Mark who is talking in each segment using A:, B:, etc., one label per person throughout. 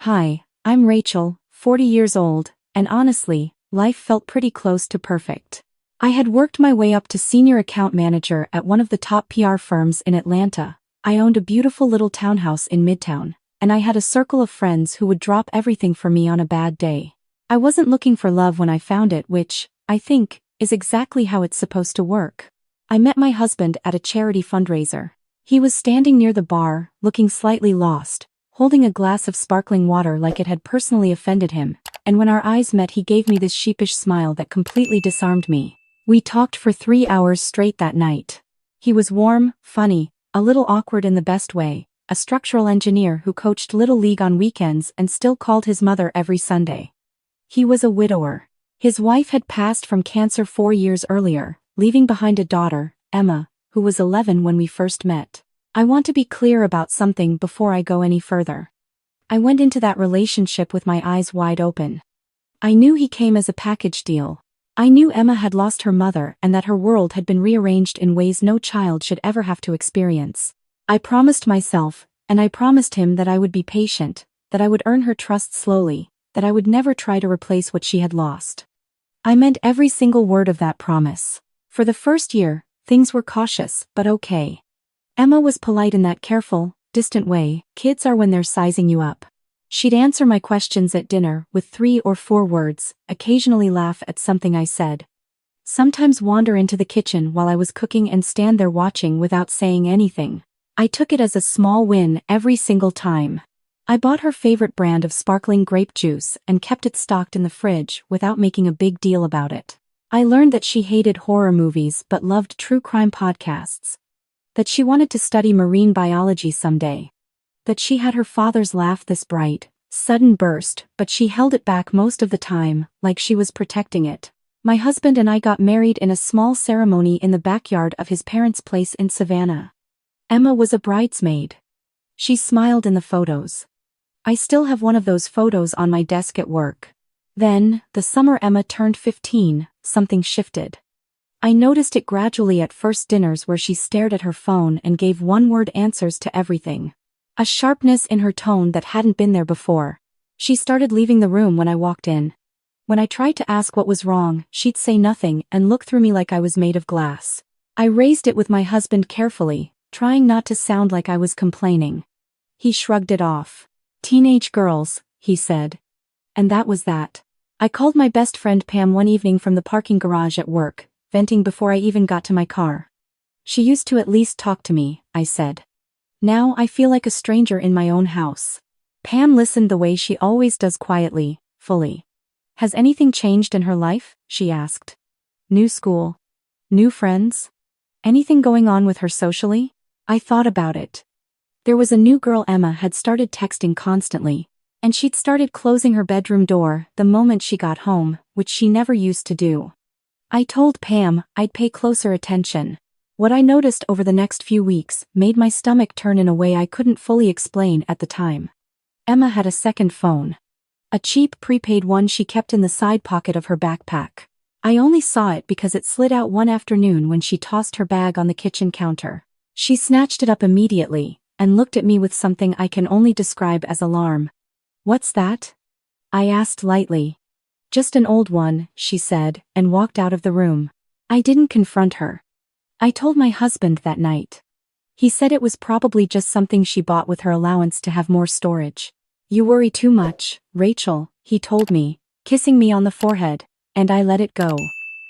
A: Hi, I'm Rachel, 40 years old, and honestly, life felt pretty close to perfect. I had worked my way up to senior account manager at one of the top PR firms in Atlanta. I owned a beautiful little townhouse in Midtown, and I had a circle of friends who would drop everything for me on a bad day. I wasn't looking for love when I found it, which, I think, is exactly how it's supposed to work. I met my husband at a charity fundraiser. He was standing near the bar, looking slightly lost, holding a glass of sparkling water like it had personally offended him, and when our eyes met he gave me this sheepish smile that completely disarmed me. We talked for 3 hours straight that night. He was warm, funny, a little awkward in the best way, a structural engineer who coached Little League on weekends and still called his mother every Sunday. He was a widower. His wife had passed from cancer 4 years earlier, leaving behind a daughter, Emma, who was 11 when we first met. I want to be clear about something before I go any further. I went into that relationship with my eyes wide open. I knew he came as a package deal. I knew Emma had lost her mother and that her world had been rearranged in ways no child should ever have to experience. I promised myself, and I promised him that I would be patient, that I would earn her trust slowly, that I would never try to replace what she had lost. I meant every single word of that promise. For the first year, things were cautious, but okay. Emma was polite in that careful, distant way kids are when they're sizing you up. She'd answer my questions at dinner with 3 or 4 words, occasionally laugh at something I said. Sometimes wander into the kitchen while I was cooking and stand there watching without saying anything. I took it as a small win every single time. I bought her favorite brand of sparkling grape juice and kept it stocked in the fridge without making a big deal about it. I learned that she hated horror movies but loved true crime podcasts. That she wanted to study marine biology someday. That she had her father's laugh this bright, sudden burst, but she held it back most of the time, like she was protecting it. My husband and I got married in a small ceremony in the backyard of his parents' place in Savannah. Emma was a bridesmaid. She smiled in the photos. I still have one of those photos on my desk at work. Then, the summer Emma turned 15, something shifted. I noticed it gradually at first dinners where she stared at her phone and gave one-word answers to everything. A sharpness in her tone that hadn't been there before. She started leaving the room when I walked in. When I tried to ask what was wrong, she'd say nothing and look through me like I was made of glass. I raised it with my husband carefully, trying not to sound like I was complaining. He shrugged it off. Teenage girls, he said. And that was that. I called my best friend Pam one evening from the parking garage at work, venting before I even got to my car. She used to at least talk to me, I said. Now I feel like a stranger in my own house. Pam listened the way she always does, quietly, fully. Has anything changed in her life? She asked. New school? New friends? Anything going on with her socially? I thought about it. There was a new girl. Emma had started texting constantly, and she'd started closing her bedroom door the moment she got home, which she never used to do. I told Pam I'd pay closer attention. What I noticed over the next few weeks made my stomach turn in a way I couldn't fully explain at the time. Emma had a second phone. A cheap prepaid one she kept in the side pocket of her backpack. I only saw it because it slid out one afternoon when she tossed her bag on the kitchen counter. She snatched it up immediately and looked at me with something I can only describe as alarm. What's that? I asked lightly. Just an old one, she said, and walked out of the room. I didn't confront her. I told my husband that night. He said it was probably just something she bought with her allowance to have more storage. You worry too much, Rachel, he told me, kissing me on the forehead, and I let it go.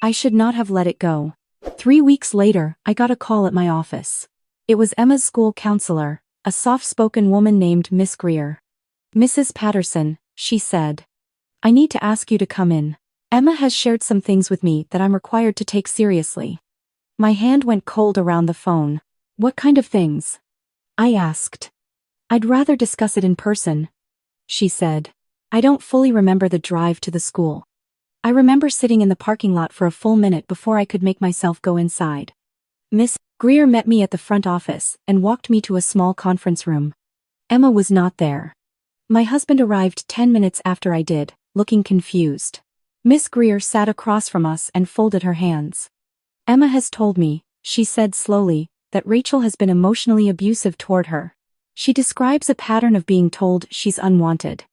A: I should not have let it go. 3 weeks later, I got a call at my office. It was Emma's school counselor, a soft-spoken woman named Miss Greer. Mrs. Patterson, she said. I need to ask you to come in. Emma has shared some things with me that I'm required to take seriously. My hand went cold around the phone. What kind of things? I asked. I'd rather discuss it in person, she said. I don't fully remember the drive to the school. I remember sitting in the parking lot for a full minute before I could make myself go inside. Miss Greer met me at the front office and walked me to a small conference room. Emma was not there. My husband arrived 10 minutes after I did, looking confused. Miss Greer sat across from us and folded her hands. Emma has told me, she said slowly, that Rachel has been emotionally abusive toward her. She describes a pattern of being told she's unwanted,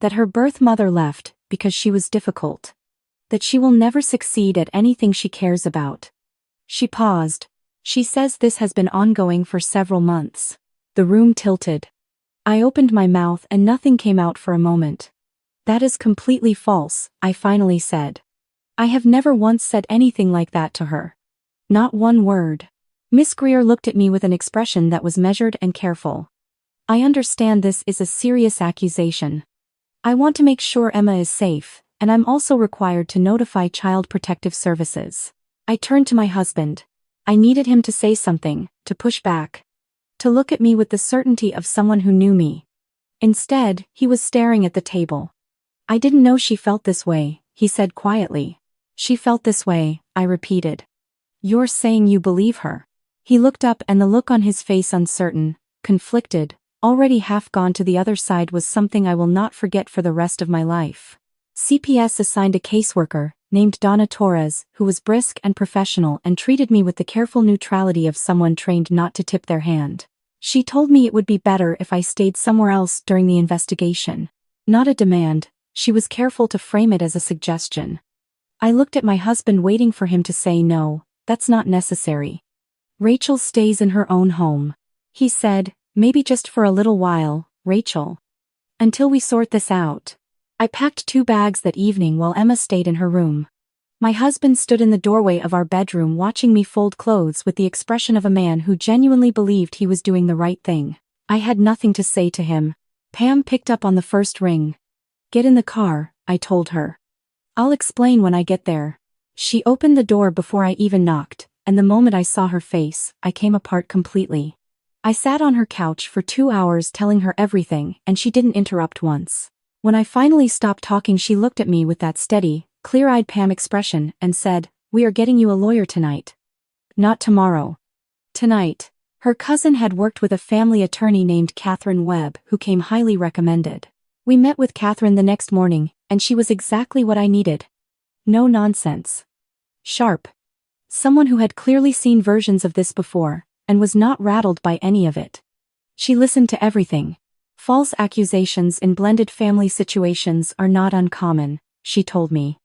A: That her birth mother left because she was difficult. That she will never succeed at anything she cares about. She paused. She says this has been ongoing for several months. The room tilted. I opened my mouth and nothing came out for a moment. That is completely false, I finally said. I have never once said anything like that to her. Not one word. Miss Greer looked at me with an expression that was measured and careful. I understand this is a serious accusation. I want to make sure Emma is safe, and I'm also required to notify Child Protective Services. I turned to my husband. I needed him to say something, to push back. To look at me with the certainty of someone who knew me. Instead, he was staring at the table. I didn't know she felt this way, he said quietly. She felt this way, I repeated. You're saying you believe her? He looked up and the look on his face uncertain, conflicted, already half gone to the other side was something I will not forget for the rest of my life. CPS assigned a caseworker, named Donna Torres, who was brisk and professional and treated me with the careful neutrality of someone trained not to tip their hand. She told me it would be better if I stayed somewhere else during the investigation. Not a demand, she was careful to frame it as a suggestion. I looked at my husband waiting for him to say no, that's not necessary. Rachel stays in her own home. He said, maybe just for a little while, Rachel. Until we sort this out. I packed 2 bags that evening while Emma stayed in her room. My husband stood in the doorway of our bedroom watching me fold clothes with the expression of a man who genuinely believed he was doing the right thing. I had nothing to say to him. Pam picked up on the first ring. Get in the car, I told her. I'll explain when I get there. She opened the door before I even knocked, and the moment I saw her face, I came apart completely. I sat on her couch for 2 hours telling her everything, and she didn't interrupt once. When I finally stopped talking, she looked at me with that steady, clear-eyed Pam expression and said, "We are getting you a lawyer tonight." Not tomorrow. Tonight. Her cousin had worked with a family attorney named Catherine Webb, who came highly recommended. We met with Catherine the next morning, and she was exactly what I needed. No nonsense. Sharp. Someone who had clearly seen versions of this before, and was not rattled by any of it. She listened to everything. False accusations in blended family situations are not uncommon, she told me.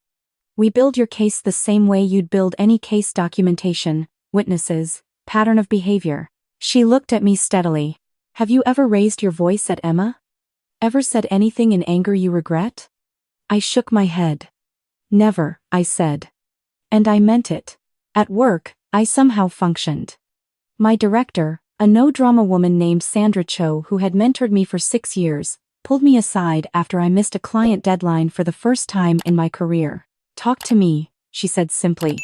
A: We build your case the same way you'd build any case: documentation, witnesses, pattern of behavior. She looked at me steadily. Have you ever raised your voice at Emma? Ever said anything in anger you regret? I shook my head. Never, I said. And I meant it. At work, I somehow functioned. My director, a no-drama woman named Sandra Cho who had mentored me for 6 years, pulled me aside after I missed a client deadline for the first time in my career. Talk to me, she said simply.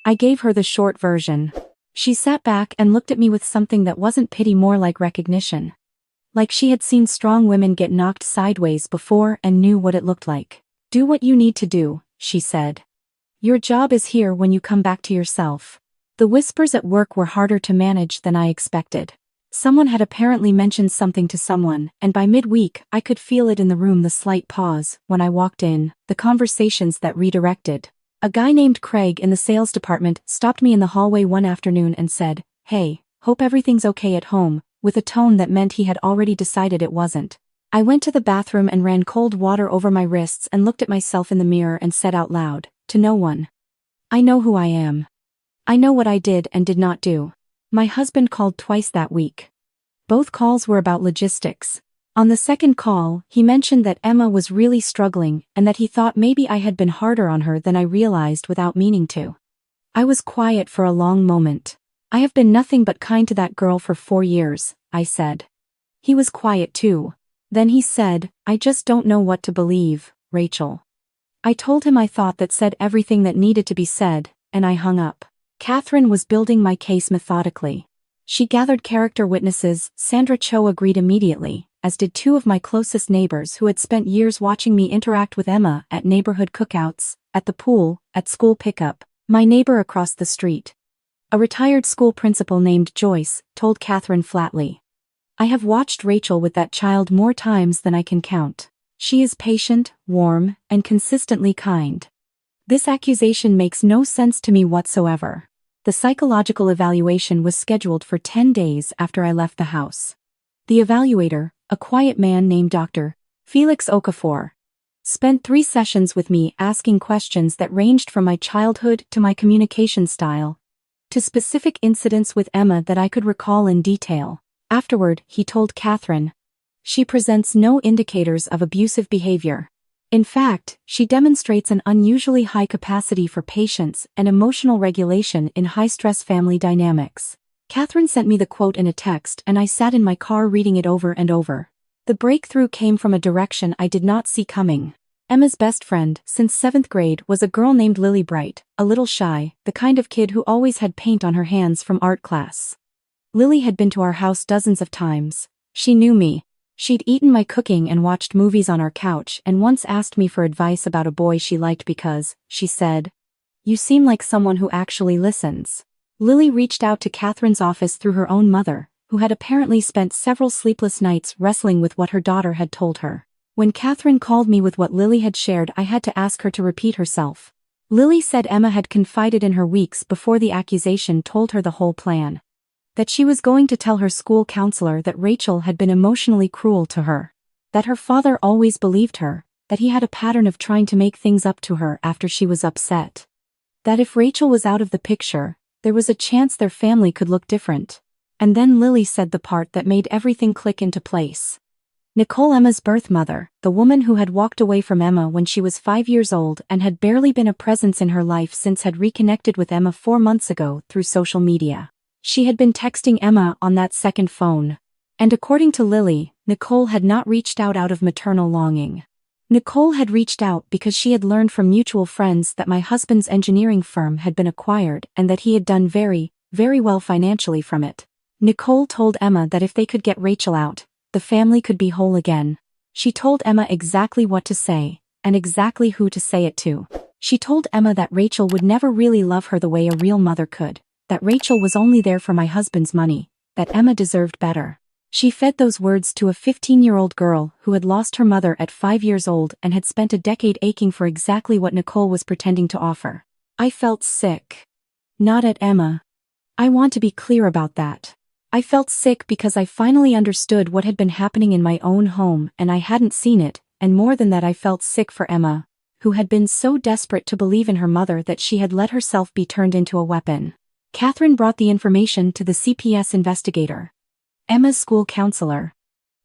A: I gave her the short version. She sat back and looked at me with something that wasn't pity, more like recognition. Like she had seen strong women get knocked sideways before and knew what it looked like. Do what you need to do, she said. Your job is here when you come back to yourself. The whispers at work were harder to manage than I expected. Someone had apparently mentioned something to someone, and by midweek I could feel it in the room: the slight pause when I walked in, the conversations that redirected. A guy named Craig in the sales department stopped me in the hallway one afternoon and said, "Hey, hope everything's okay at home," with a tone that meant he had already decided it wasn't. I went to the bathroom and ran cold water over my wrists and looked at myself in the mirror and said out loud, to no one, "I know who I am. I know what I did and did not do." My husband called twice that week. Both calls were about logistics. On the second call, he mentioned that Emma was really struggling and that he thought maybe I had been harder on her than I realized without meaning to. I was quiet for a long moment. I have been nothing but kind to that girl for 4 years, I said. He was quiet too. Then he said, "I just don't know what to believe, Rachel." I told him I thought that said everything that needed to be said, and I hung up. Catherine was building my case methodically. She gathered character witnesses. Sandra Cho agreed immediately, as did 2 of my closest neighbors who had spent years watching me interact with Emma at neighborhood cookouts, at the pool, at school pickup. My neighbor across the street, a retired school principal named Joyce, told Catherine flatly, "I have watched Rachel with that child more times than I can count. She is patient, warm, and consistently kind. This accusation makes no sense to me whatsoever." The psychological evaluation was scheduled for 10 days after I left the house. The evaluator, a quiet man named Dr. Felix Okafor spent 3 sessions with me asking questions that ranged from my childhood to my communication style, to specific incidents with Emma that I could recall in detail. Afterward, he told Catherine, "She presents no indicators of abusive behavior. In fact, she demonstrates an unusually high capacity for patience and emotional regulation in high-stress family dynamics." Catherine sent me the quote in a text and I sat in my car reading it over and over. The breakthrough came from a direction I did not see coming. Emma's best friend since 7th grade was a girl named Lily Bright, a little shy, the kind of kid who always had paint on her hands from art class. Lily had been to our house dozens of times. She knew me. She'd eaten my cooking and watched movies on our couch and once asked me for advice about a boy she liked because, she said, "You seem like someone who actually listens." Lily reached out to Catherine's office through her own mother, who had apparently spent several sleepless nights wrestling with what her daughter had told her. When Catherine called me with what Lily had shared, I had to ask her to repeat herself. Lily said Emma had confided in her weeks before the accusation told her the whole plan. That she was going to tell her school counselor that Rachel had been emotionally cruel to her. That her father always believed her, that he had a pattern of trying to make things up to her after she was upset. That if Rachel was out of the picture, there was a chance their family could look different. And then Lily said the part that made everything click into place. Nicole, Emma's birth mother, the woman who had walked away from Emma when she was 5 years old and had barely been a presence in her life since had reconnected with Emma 4 months ago through social media. She had been texting Emma on that second phone. And according to Lily, Nicole had not reached out of maternal longing. Nicole had reached out because she had learned from mutual friends that my husband's engineering firm had been acquired and that he had done very, very well financially from it. Nicole told Emma that if they could get Rachel out, the family could be whole again. She told Emma exactly what to say, and exactly who to say it to. She told Emma that Rachel would never really love her the way a real mother could. That Rachel was only there for my husband's money, that Emma deserved better. She fed those words to a 15-year-old girl who had lost her mother at 5 years old and had spent a decade aching for exactly what Nicole was pretending to offer. I felt sick. Not at Emma. I want to be clear about that. I felt sick because I finally understood what had been happening in my own home and I hadn't seen it, and more than that I felt sick for Emma, who had been so desperate to believe in her mother that she had let herself be turned into a weapon. Catherine brought the information to the CPS investigator. Emma's school counselor,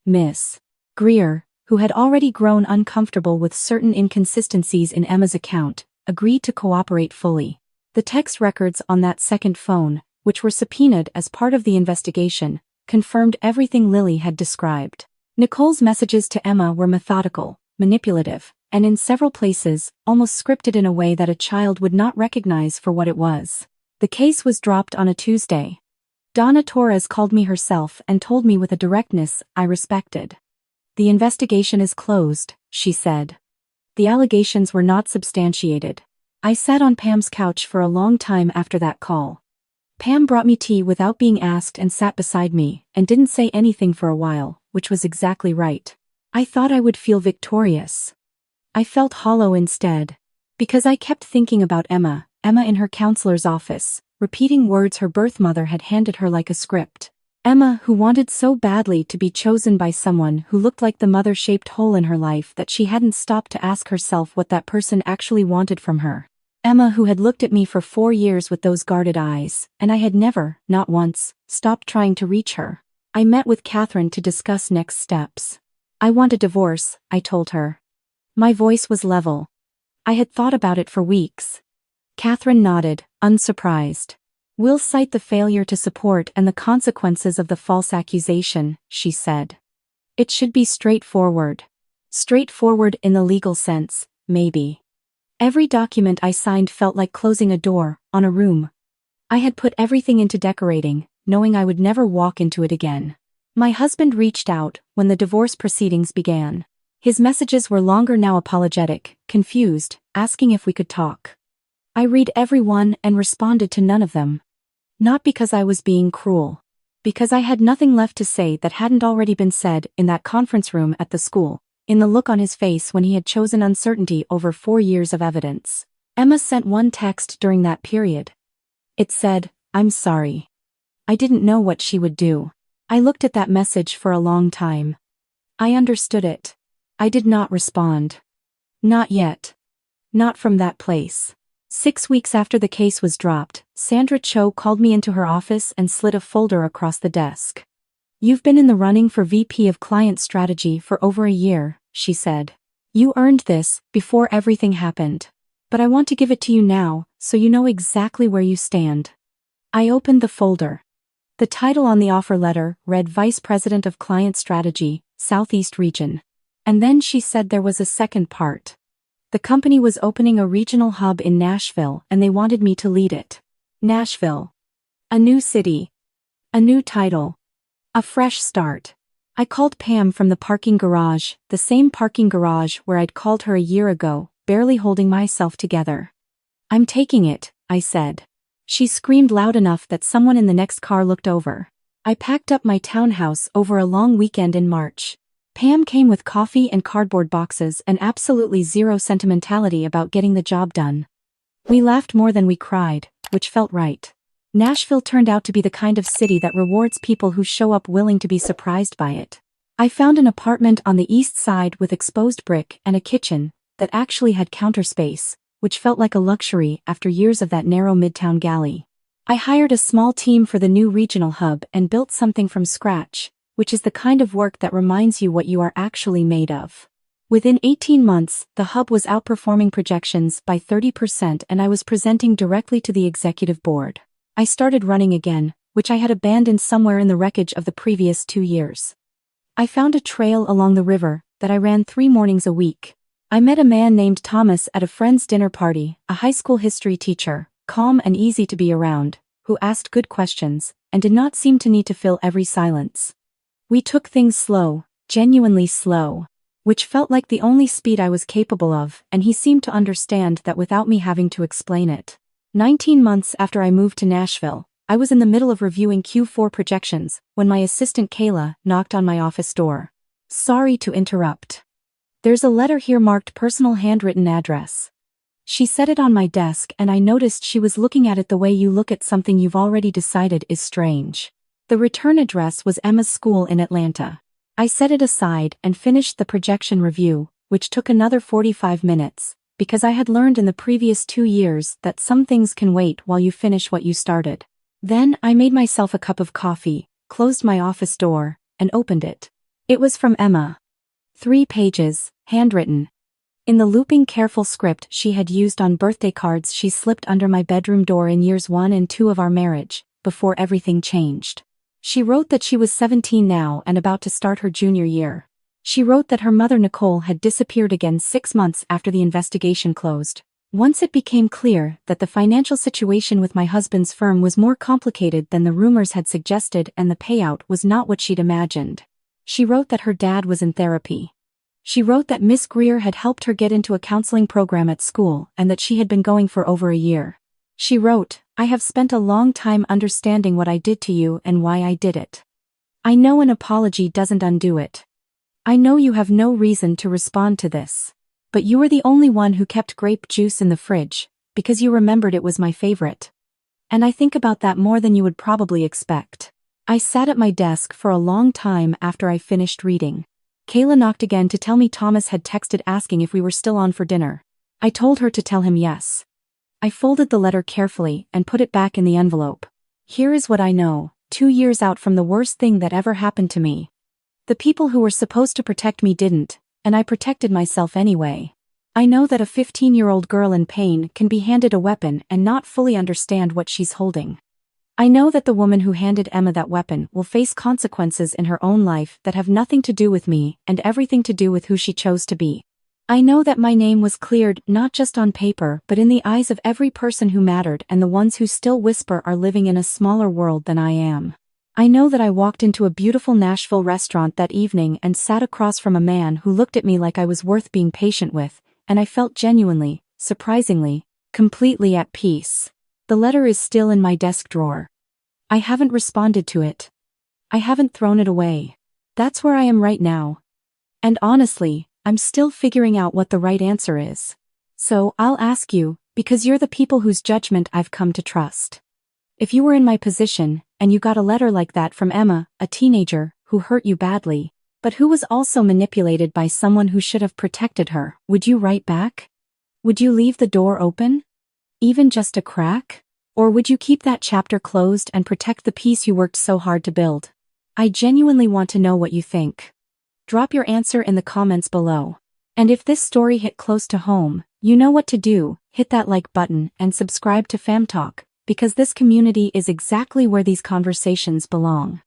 A: Miss Greer, who had already grown uncomfortable with certain inconsistencies in Emma's account, agreed to cooperate fully. The text records on that second phone, which were subpoenaed as part of the investigation, confirmed everything Lily had described. Nicole's messages to Emma were methodical, manipulative, and in several places, almost scripted in a way that a child would not recognize for what it was. The case was dropped on a Tuesday. Donna Torres called me herself and told me with a directness I respected. "The investigation is closed," she said. The allegations were not substantiated. I sat on Pam's couch for a long time after that call. Pam brought me tea without being asked and sat beside me, and didn't say anything for a while, which was exactly right. I thought I would feel victorious. I felt hollow instead. Because I kept thinking about Emma in her counselor's office, repeating words her birth mother had handed her like a script. Emma, who wanted so badly to be chosen by someone who looked like the mother-shaped hole in her life that she hadn't stopped to ask herself what that person actually wanted from her. Emma, who had looked at me for 4 years with those guarded eyes, and I had never, not once, stopped trying to reach her. I met with Catherine to discuss next steps. "I want a divorce," I told her. My voice was level. I had thought about it for weeks. Catherine nodded, unsurprised. "We'll cite the failure to support and the consequences of the false accusation," she said. "It should be straightforward. Straightforward in the legal sense, maybe." Every document I signed felt like closing a door on a room. I had put everything into decorating, knowing I would never walk into it again. My husband reached out when the divorce proceedings began. His messages were longer now, apologetic, confused, asking if we could talk. I read every one and responded to none of them. Not because I was being cruel. Because I had nothing left to say that hadn't already been said in that conference room at the school, in the look on his face when he had chosen uncertainty over 4 years of evidence. Emma sent one text during that period. It said, "I'm sorry." I didn't know what she would do. I looked at that message for a long time. I understood it. I did not respond. Not yet. Not from that place. 6 weeks after the case was dropped, Sandra Cho called me into her office and slid a folder across the desk. "You've been in the running for VP of Client Strategy for over a year," she said. "You earned this before everything happened. But I want to give it to you now, so you know exactly where you stand." I opened the folder. The title on the offer letter read Vice President of Client Strategy, Southeast Region. And then she said there was a second part. The company was opening a regional hub in Nashville and they wanted me to lead it. Nashville. A new city. A new title. A fresh start. I called Pam from the parking garage, the same parking garage where I'd called her a year ago, barely holding myself together. "I'm taking it," I said. She screamed loud enough that someone in the next car looked over. I packed up my townhouse over a long weekend in March. Pam came with coffee and cardboard boxes and absolutely zero sentimentality about getting the job done. We laughed more than we cried, which felt right. Nashville turned out to be the kind of city that rewards people who show up willing to be surprised by it. I found an apartment on the east side with exposed brick and a kitchen that actually had counter space, which felt like a luxury after years of that narrow midtown galley. I hired a small team for the new regional hub and built something from scratch, which is the kind of work that reminds you what you are actually made of. Within 18 months, the hub was outperforming projections by 30% and I was presenting directly to the executive board. I started running again, which I had abandoned somewhere in the wreckage of the previous 2 years. I found a trail along the river that I ran 3 mornings a week. I met a man named Thomas at a friend's dinner party, a high school history teacher, calm and easy to be around, who asked good questions and did not seem to need to fill every silence. We took things slow, genuinely slow, which felt like the only speed I was capable of, and he seemed to understand that without me having to explain it. 19 months after I moved to Nashville, I was in the middle of reviewing Q4 projections when my assistant Kayla knocked on my office door. "Sorry to interrupt. There's a letter here marked personal handwritten address." She set it on my desk and I noticed she was looking at it the way you look at something you've already decided is strange. The return address was Emma's school in Atlanta. I set it aside and finished the projection review, which took another 45 minutes, because I had learned in the previous 2 years that some things can wait while you finish what you started. Then I made myself a cup of coffee, closed my office door, and opened it. It was from Emma. 3 pages, handwritten. In the looping careful script she had used on birthday cards she slipped under my bedroom door in years 1 and 2 of our marriage, before everything changed. She wrote that she was 17 now and about to start her junior year. She wrote that her mother Nicole had disappeared again 6 months after the investigation closed. Once it became clear that the financial situation with my husband's firm was more complicated than the rumors had suggested and the payout was not what she'd imagined. She wrote that her dad was in therapy. She wrote that Miss Greer had helped her get into a counseling program at school and that she had been going for over a year. She wrote, "I have spent a long time understanding what I did to you and why I did it. I know an apology doesn't undo it. I know you have no reason to respond to this. But you were the only one who kept grape juice in the fridge, because you remembered it was my favorite. And I think about that more than you would probably expect." I sat at my desk for a long time after I finished reading. Kayla knocked again to tell me Thomas had texted asking if we were still on for dinner. I told her to tell him yes. I folded the letter carefully and put it back in the envelope. Here is what I know, 2 years out from the worst thing that ever happened to me. The people who were supposed to protect me didn't, and I protected myself anyway. I know that a 15-year-old girl in pain can be handed a weapon and not fully understand what she's holding. I know that the woman who handed Emma that weapon will face consequences in her own life that have nothing to do with me and everything to do with who she chose to be. I know that my name was cleared not just on paper but in the eyes of every person who mattered and the ones who still whisper are living in a smaller world than I am. I know that I walked into a beautiful Nashville restaurant that evening and sat across from a man who looked at me like I was worth being patient with, and I felt genuinely, surprisingly, completely at peace. The letter is still in my desk drawer. I haven't responded to it. I haven't thrown it away. That's where I am right now. And honestly, I'm still figuring out what the right answer is. So I'll ask you, because you're the people whose judgment I've come to trust. If you were in my position, and you got a letter like that from Emma, a teenager, who hurt you badly, but who was also manipulated by someone who should have protected her. Would you write back? Would you leave the door open? Even just a crack? Or would you keep that chapter closed and protect the peace you worked so hard to build? I genuinely want to know what you think. Drop your answer in the comments below. And if this story hit close to home, you know what to do. Hit that like button and subscribe to Fam Talk, because this community is exactly where these conversations belong.